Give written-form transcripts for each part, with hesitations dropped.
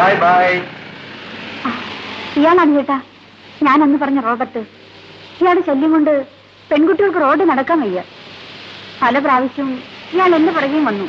Bye bye. ഇയാളാണ് ചേട്ടാ ഞാൻ അന്ന് പറഞ്ഞ റോബർട്ട്. ഇയാളുടെ ശല്യം കൊണ്ട് പെൺകുട്ടികൾക്ക് റോഡ് നടക്കാൻ വയ്യ. പല പ്രാവശ്യവും ഇയാൾ എന്നെ പുറകെയും വന്നു.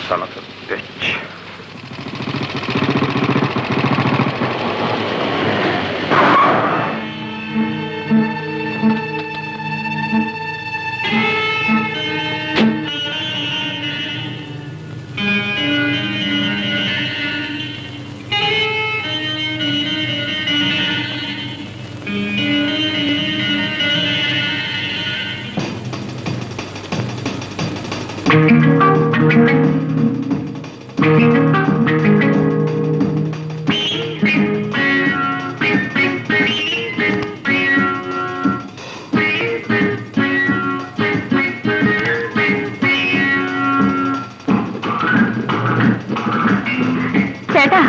Son of a bitch. ചേട്ടാ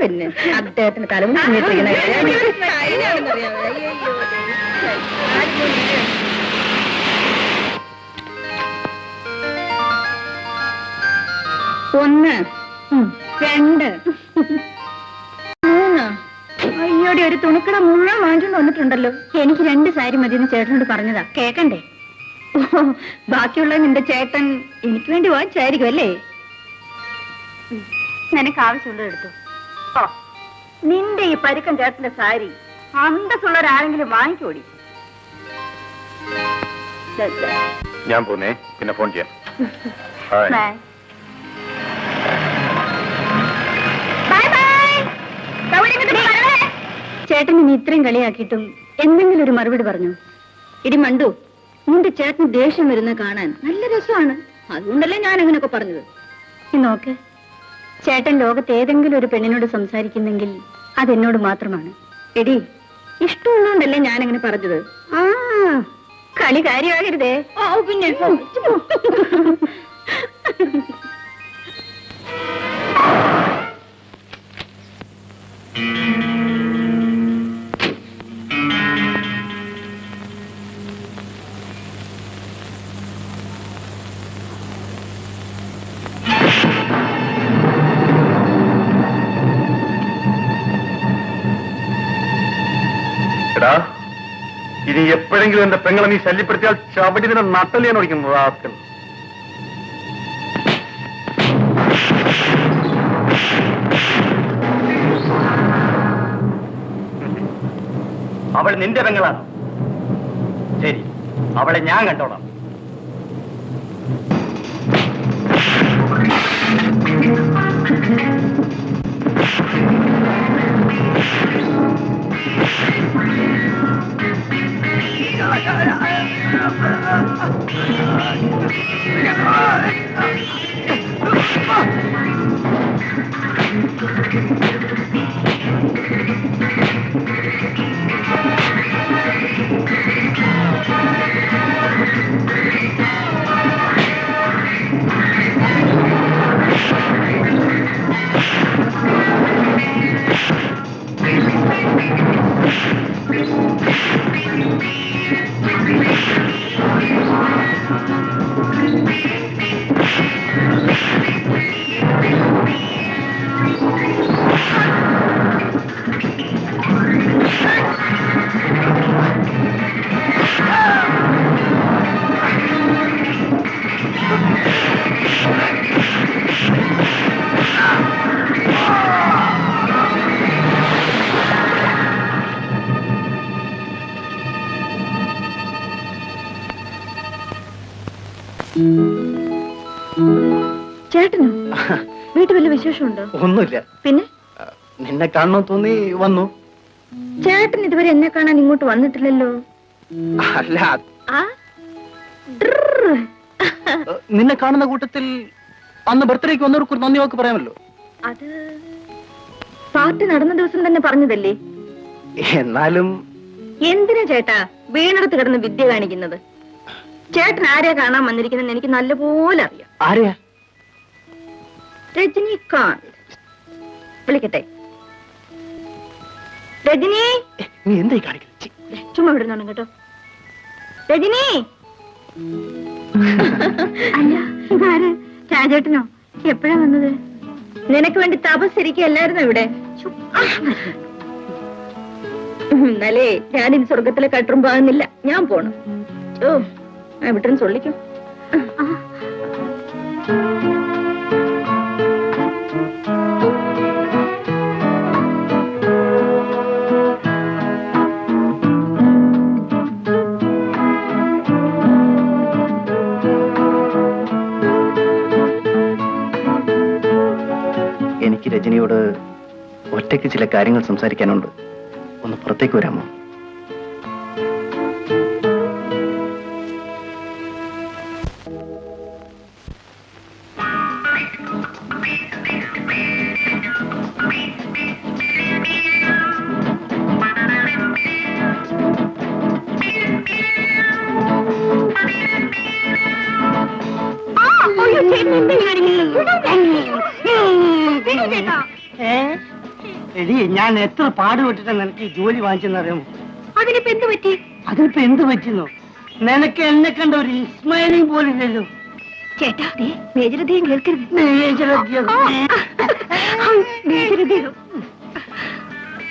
പിന്നെ അദ്ദേഹത്തിന് തലമുറ ഒന്ന് രണ്ട് മൂന്ന്. അയ്യോടെ ഒരു തുണിക്കട മുഴുവൻ വാങ്ങിച്ചു വന്നിട്ടുണ്ടല്ലോ. എനിക്ക് 2 സാരി മതിയെന്ന് ചേട്ടനോട് പറഞ്ഞതാ, കേക്കണ്ടേ? ബാക്കിയുള്ള നിന്റെ ചേട്ടൻ എനിക്ക് വേണ്ടി വാങ്ങിച്ചായിരിക്കും അല്ലേ? നിനക്ക് ആവശ്യമുള്ളത് എടുത്തു. ഓ, നിന്റെ ഈ പരുക്കൻ ചേട്ടന്റെ സാരി അന്തസ്സുള്ളവരാരെങ്കിലും വാങ്ങിക്കോടി. ഞാൻ പോന്നേ, പിന്നെ ഫോൺ ചെയ്യാം. ചേട്ടൻ ഇനി ഇത്രയും കളിയാക്കിയിട്ടും എന്തെങ്കിലും ഒരു മറുപടി പറഞ്ഞു. ഇടി മണ്ടു, നിന്റെ ചേട്ടന് ദേഷ്യം വരുന്നത് കാണാൻ നല്ല രസമാണ്. അതുകൊണ്ടല്ലേ ഞാൻ അങ്ങനെയൊക്കെ പറഞ്ഞത്. നീ നോക്ക്, ചേട്ടൻ ലോകത്ത് ഏതെങ്കിലും ഒരു പെണ്ണിനോട് സംസാരിക്കുന്നെങ്കിൽ അതെന്നോട് മാത്രമാണ്. എടി, ഇഷ്ടമുള്ളതുകൊണ്ടല്ലേ ഞാൻ അങ്ങനെ പറഞ്ഞത്. ആ, കളി കാര്യമാകരുതേ. ഓ പിന്നെ ഇനി എപ്പോഴെങ്കിലും എന്റെ പെങ്ങളെ നീ ശല്യപ്പെടുത്തിയാൽ ചവിട്ടി നിന്നെ നട്ടലിയാൻ ഓടിക്കുന്നത്. ആസ്കൽ അവൾ നിന്റെ പെങ്ങളാണ്. ശരി, അവളെ ഞാൻ കണ്ടോളാം. ചേട്ടനോ? വീട്ടിൽ വല്ല വിശേഷമുണ്ടോ? ഒന്നുമില്ല. പിന്നെ നിന്നെ കാണണം തോന്നി വന്നു. ചേട്ടൻ ഇതുവരെ എന്നെ കാണാൻ ഇങ്ങോട്ട് വന്നിട്ടില്ലല്ലോ. അല്ല, നിന്നെ കാണുന്ന കൂട്ടത്തിൽ അന്ന് ബർത്ത്ഡേക്ക് വന്നവർക്ക് ഒരു നന്ദി വാക്ക് പറയാമല്ലോ. അത് പാർട്ടി നടന്ന ദിവസം തന്നെ പറഞ്ഞതല്ലേ. എന്നാലും എന്തിനാ ചേട്ടാ വീണടത്ത് കിടന്ന് വിദ്യ കാണിക്കുന്നത്? ചേട്ടൻ ആരെയാ കാണാൻ വന്നിരിക്കുന്നത് എനിക്ക് നല്ലപോലെ അറിയാം. ആരെയാ? രജനികാന്ത്. വിളിക്കട്ടെ? രജനി, നീ എന്തായി കാണിക്കുന്നത്? ചുമ്മാ വിടുന്നാണ് കേട്ടോ. രജനി. അല്ല, ഇതാര്? രാജേട്ടനോ? എപ്പോഴാ വന്നത്? നിനക്ക് വേണ്ടി തപസ്സിരിക്കല്ലായിരുന്നോ ഇവിടെ? എന്നാലേ ഞാനിത് സ്വർഗത്തിലെ കട്ടും പോകുന്നില്ല. ഞാൻ പോണം. ഓ വിട്ടും ചൊല്ലിക്കും. എനിക്ക് രജനിയോട് ഒറ്റയ്ക്ക് ചില കാര്യങ്ങൾ സംസാരിക്കാനുണ്ട്. ഒന്ന് പുറത്തേക്ക് വരാമോ? എടി, ഞാൻ എത്ര പാടുപെട്ടിട്ട് നിനക്ക് ഈ ജോലി വാങ്ങിച്ചെന്നറിയാമോ? അതിനിപ്പോ എന്ത് പറ്റി? അതിനിപ്പോ എന്ത് പറ്റുന്നു? നിനക്ക് എന്നെ കണ്ട ഒരു ഇസ്മായിലും പോലില്ലല്ലോ. ചേട്ടാ മേജരദ്ദേഹം കേൾക്കരുത്.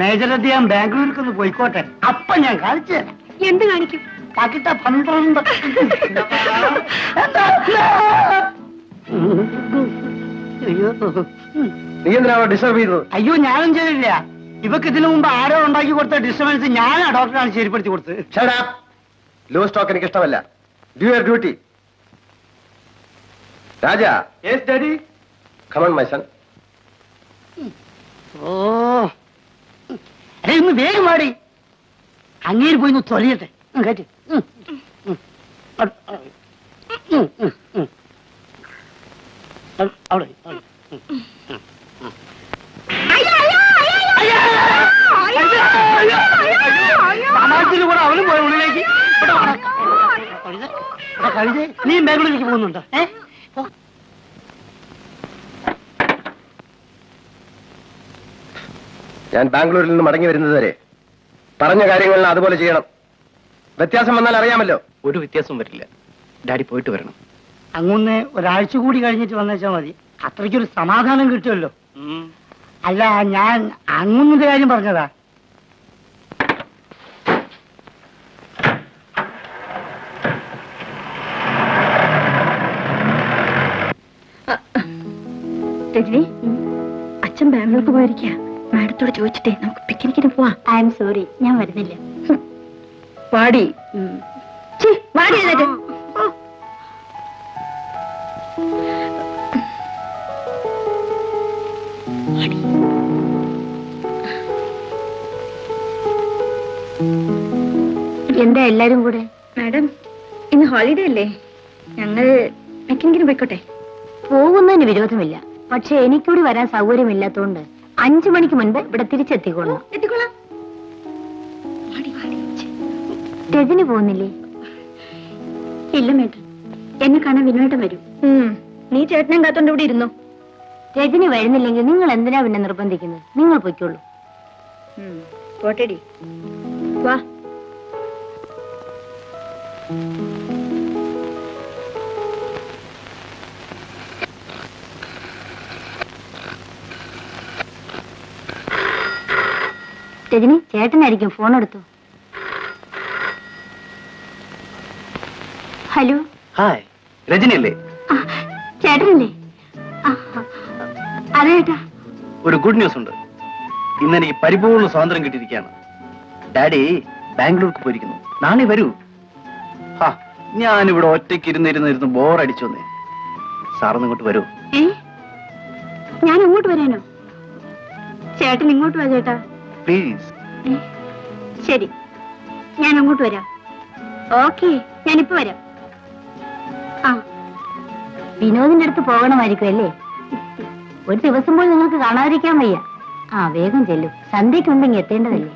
മേജരദ്ദേഹം ബാംഗ്ലൂരിക്കൊന്ന് പോയിക്കോട്ടെ, അപ്പൊ ഞാൻ കാണിച്ചു തരാം. എന്ത് കാണിക്കും? പകിട്ട 12. അയ്യോ, നീ എന്തിനാ ഡിസ്റ്റർബ് ചെയ്തത്? അയ്യോ, ഞാനും ചെയ്തില്ല. ഇവക്ക് ഇതിനു മുമ്പ് ആരോ ഉണ്ടാക്കി കൊടുത്ത ഡിസ്റ്റർബൻസ് ഞാനാ ഡോക്ടറാണ് ശരിപ്പെടുത്തി കൊടുത്തത്. ലോ സ്റ്റോക്ക് എനിക്ക് ഇഷ്ടമല്ല. Do your duty. Raja. Yes daddy. Come on my son. ഓ, അരെ ഇന്ന് വേഗം പാടി. അങ്ങേര് പോയി ഒന്ന് തൊലയട്ടെ. കേട്ടി അവിടെ സമാജത്തിൽ കൂടെ അവനും പോയ ഉള്ളിലേക്ക്. കഴിഞ്ഞ് നീ ബാംഗ്ലൂരിലേക്ക് പോകുന്നുണ്ടോ? ഞാൻ ബാംഗ്ലൂരിൽ നിന്ന് മടങ്ങി വരുന്നത് വരെ പറഞ്ഞ കാര്യങ്ങളിൽ അതുപോലെ ചെയ്യണം. വ്യത്യാസം വന്നാൽ അറിയാമല്ലോ. ഒരു വ്യത്യാസവും വരില്ല. ഡാഡി പോയിട്ട് വരണം. അങ്ങൊന്ന് ഒരാഴ്ച കൂടി കഴിഞ്ഞിട്ട് വന്നേച്ചാ മതി. അത്രയ്ക്കൊരു സമാധാനം കിട്ടുമല്ലോ. അല്ല, ഞാൻ അങ്ങൊന്നിന്റെ കാര്യം പറഞ്ഞതാ. രജനി, അച്ഛൻ ബാംഗ്ലൂർക്ക് പോയിരിക്കുക. മാഡത്തോട് ചോദിച്ചിട്ടേ നമുക്ക് പിക്നിക്കിന് പോവാം. ഐ എം സോറി, ഞാൻ വരുന്നില്ല. വാടി വാടി. എന്താ എല്ലാരും കൂടെ? മാഡം, ഇന്ന് ഹോളിഡേ അല്ലേ? ഞങ്ങൾ പിക്നിക്കിന് പോയിക്കോട്ടെ? പോകുന്നതിന് വിരോധമില്ല, പക്ഷെ എനിക്കൂടി വരാൻ സൗകര്യമില്ലാത്തോണ്ട് 5 മണിക്ക് മുൻപ് ഇവിടെ തിരിച്ചെത്തിക്കൊള്ളാം. എത്തിക്കൊള്ളാം. രജനി പോകുന്നില്ലേ? ഇല്ല മേട്ടൻ, എന്നെ കാണാൻ വിനോദം വരും. നീ ചേട്ടനെ കാത്തോണ്ട് ഇവിടെ ഇരുന്നോ. രജനി വരുന്നില്ലെങ്കിൽ നിങ്ങൾ എന്തിനാ പിന്നെ നിർബന്ധിക്കുന്നത്? നിങ്ങൾ പൊയ്ക്കോളൂ. പോട്ടെടി, വാ. രജനി, ചേട്ടനായിരിക്കും. ഫോൺ എടുത്തു. ഹലോ. ഹായ്, രജനി അല്ലേ? ചേട്ടനല്ലേ? അതെ ചേട്ടാ. ഒരു ഗുഡ് ന്യൂസ് ഉണ്ട്. ഇന്ന് എനിക്ക് പരിപൂർണ്ണ സ്വാതന്ത്ര്യം കിട്ടിയിരിക്കുകയാണ്. ഡാഡി ബാംഗ്ലൂർക്ക് പോയിരിക്കുന്നു. നാളെ വരൂ. ഞാനിവിടെ ഒറ്റയ്ക്ക് ഇരുന്നിരുന്നിരുന്ന് ബോറടിച്ചു വന്നേ. സാറൊന്ന് ഇങ്ങോട്ട് വരൂ. ഞാൻ അങ്ങോട്ട് വരാനോ? ചേട്ടൻ ഇങ്ങോട്ട് വാ ചേട്ടാ, പ്ലീസ്. ശരി, ഞാൻ അങ്ങോട്ട് വരാം. ഓക്കെ, ഞാനിപ്പോ വരാം. ആ, വിനോദിന്റെ അടുത്ത് പോകണമായിരിക്കും അല്ലേ? ഒരു ദിവസം പോലും നിങ്ങൾക്ക് കാണാതിരിക്കാൻ വയ്യ. ആ, വേഗം ചെല്ലു, സന്ധ്യയ്ക്കുണ്ടെങ്കിൽ എത്തേണ്ടതല്ലേ.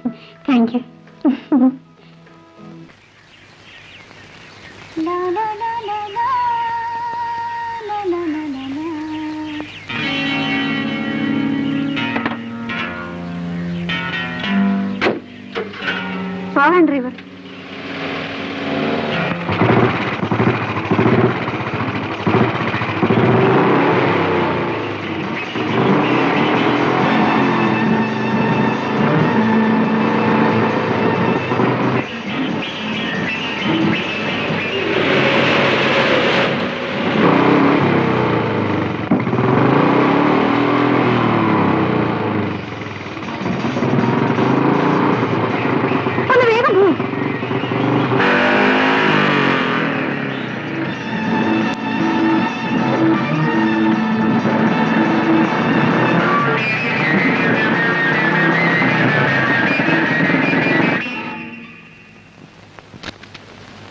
Thank you. പോകാൻ ഡ്രൈവർ.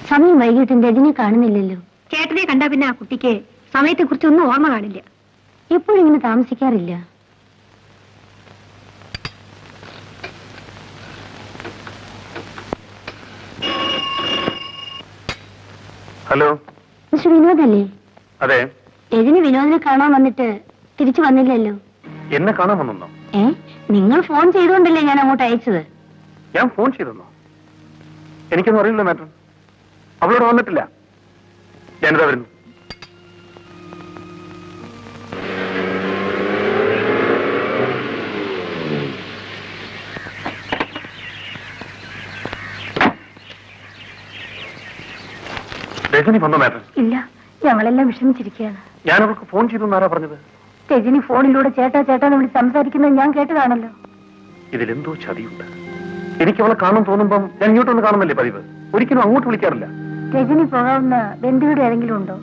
സമയം വൈകിട്ടും രജനെ കാണുന്നില്ലല്ലോ. ചേട്ടനെ കണ്ടാ പിന്നെ ആ കുട്ടിക്ക് സമയത്തെ കുറിച്ചൊന്നും ഓർമ്മ കാണില്ല. എപ്പോഴും ഇങ്ങനെ താമസിക്കാറില്ല. Hello, mister വിനോദല്ലേ? അതെ. രജനി വിനോദിനെ കാണാൻ വന്നിട്ട് തിരിച്ചു വന്നില്ലല്ലോ. എന്നെ കാണാൻ വന്നോ? നിങ്ങൾ ഫോൺ ചെയ്തുകൊണ്ടല്ലേ ഞാൻ അങ്ങോട്ട് അയച്ചത്. ഞാൻ ഫോൺ ചെയ്തെന്നോ? എനിക്കൊന്നും അറിയില്ല മാഡം. അവളോട് വന്നിട്ടില്ല. ഞാനിതാ വരുന്നു. രജനി വന്നോ മാഡം? ഇല്ല, ഞങ്ങളെല്ലാം വിഷമിച്ചിരിക്കുകയാണ്. ഞാൻ അവൾക്ക് ഫോൺ ചെയ്തു എന്നാരാ പറഞ്ഞത്? രജനി ഫോണിലൂടെ ചേട്ടാ ചേട്ടാന്ന് വിളിച്ച് സംസാരിക്കുന്നത് ഞാൻ കേട്ടതാണല്ലോ. ഇതിലെന്തോ ചതിയുണ്ട്. എനിക്ക് അവളെ കാണാൻ തോന്നുമ്പം ഞാൻ ഇങ്ങോട്ടൊന്ന് കാണുന്നല്ലേ പതിവ്. ഒരിക്കലും അങ്ങോട്ട് വിളിക്കാറില്ല. രജനി പോകാവുന്ന ബന്ധുവിടെ ഏതെങ്കിലും ഉണ്ടോ?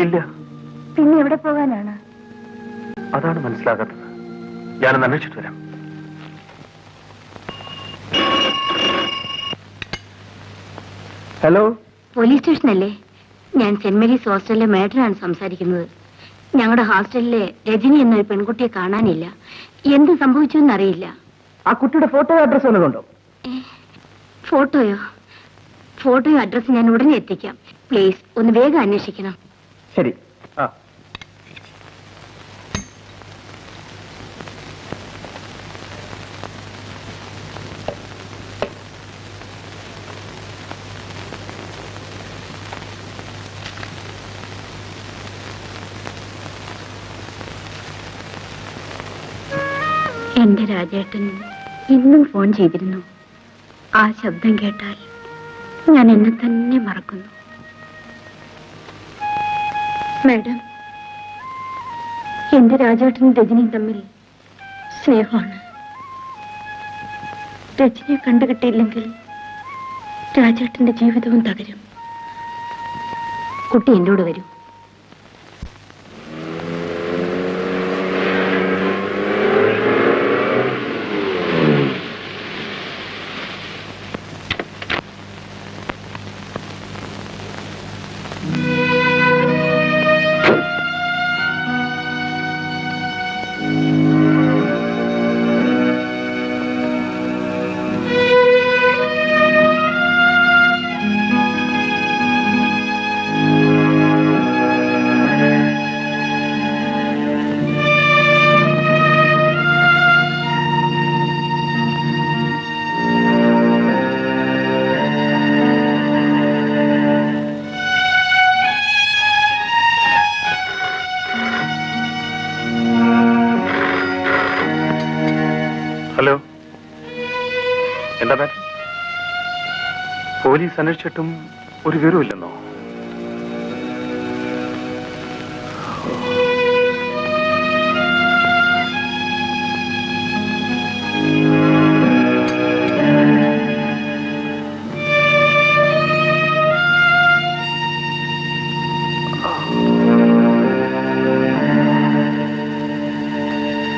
ഇല്ല. പിന്നെ എവിടെ പോകാനാണ്? അതാണ് മനസ്സിലാകാത്തത്. ഞാനൊന്ന് അന്വേഷിച്ചിട്ട് വരാം. ഹലോ, പോലീസ് സ്റ്റേഷനല്ലേ? ഞാൻ സെന്റ് മേരീസ് ഹോസ്റ്റലിലെ മേഡറാണ് സംസാരിക്കുന്നത്. ഞങ്ങളുടെ ഹോസ്റ്റലിലെ രജനി എന്നൊരു പെൺകുട്ടിയെ കാണാനില്ല. എന്ത് സംഭവിച്ചു എന്നറിയില്ല. ആ കുട്ടിയുടെ ഫോട്ടോ അഡ്രസ് വല്ലതുണ്ടോ? ഫോട്ടോയോ? ഫോട്ടോയോ അഡ്രസ് ഞാൻ ഉടനെ എത്തിക്കാം. പ്ലീസ് ഒന്ന് വേഗം അന്വേഷിക്കണം. ശരി. ആ, എന്റെ രാജേട്ടൻ ഇന്നും ഫോൺ ചെയ്തിരുന്നു. ആ ശബ്ദം കേട്ടാൽ ഞാൻ എന്നെ തന്നെ മറക്കുന്നു. മാഡം, എന്റെ രാജേട്ടനും രജനിയും തമ്മിൽ സ്നേഹമാണ്. രജനിയെ കണ്ടുകിട്ടിയില്ലെങ്കിൽ രാജേട്ടന്റെ ജീവിതവും തകരും. കുട്ടി എന്റെ കൂടെ വരൂ. ഹലോ, എന്താ മാഡം? പോലീസ് അന്വേഷിച്ചിട്ടും ഒരു വിവരമില്ലെന്നോ?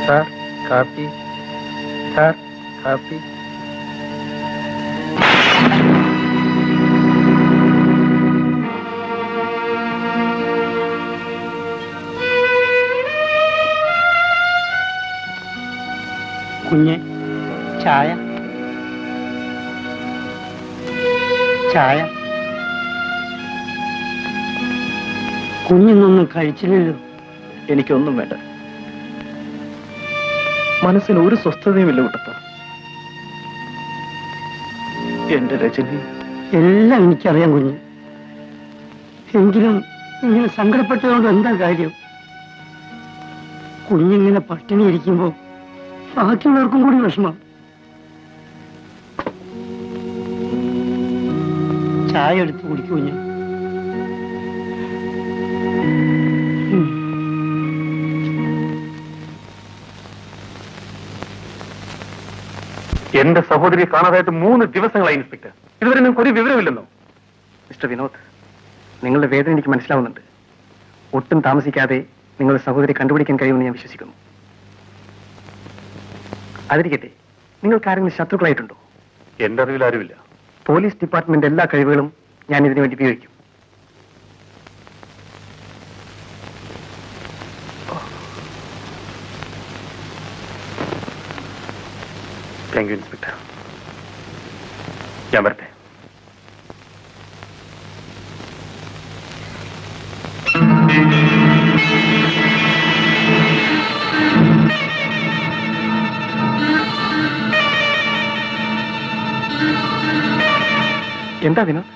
സാർ കാപ്പി. സാർ കാപ്പി. ചായ ചായ കുഞ്ഞിനൊന്നും കഴിച്ചില്ലല്ലോ. എനിക്കൊന്നും വേണ്ട. മനസ്സിന് ഒരു സ്വസ്ഥതയുമില്ല കുട്ടപ്പ. എന്റെ രജനി. എല്ലാം എനിക്കറിയാം കുഞ്ഞ്. എങ്കിലും ഇങ്ങനെ സങ്കടപ്പെട്ടതുകൊണ്ട് എന്താ കാര്യം? കുഞ്ഞിങ്ങനെ പട്ടിണി ഇരിക്കുമ്പോ ബാക്കിയുള്ളവർക്കും കൂടി വിഷമം. ചായ എടുത്ത് കുടിക്കൂ കുഞ്ഞ്. എന്റെ സഹോദരിയെ കാണാതായിട്ട് 3 ദിവസങ്ങളായി ഇൻസ്പെക്ടർ. ഇതുവരെ നിങ്ങൾക്ക് ഒരു വിവരമില്ലെന്നോ? മിസ്റ്റർ വിനോദ്, നിങ്ങളുടെ വേദന എനിക്ക് മനസ്സിലാവുന്നുണ്ട്. ഒട്ടും താമസിക്കാതെ നിങ്ങളുടെ സഹോദരി കണ്ടുപിടിക്കാൻ കഴിയുമെന്ന് ഞാൻ വിശ്വസിക്കുന്നു. അതിരിക്കട്ടെ, നിങ്ങൾക്ക് ആരെങ്കിലും ശത്രുക്കളായിട്ടുണ്ടോ? എന്റെ അറിവിൽ ആരുമില്ല. പോലീസ് ഡിപ്പാർട്ട്മെന്റ് എല്ലാ കഴിവുകളും ഞാൻ ഇതിനു വേണ്ടി ഉപയോഗിക്കും. Thank you inspector. ഞാൻ വരട്ടെ. എന്താ വിനോദ്?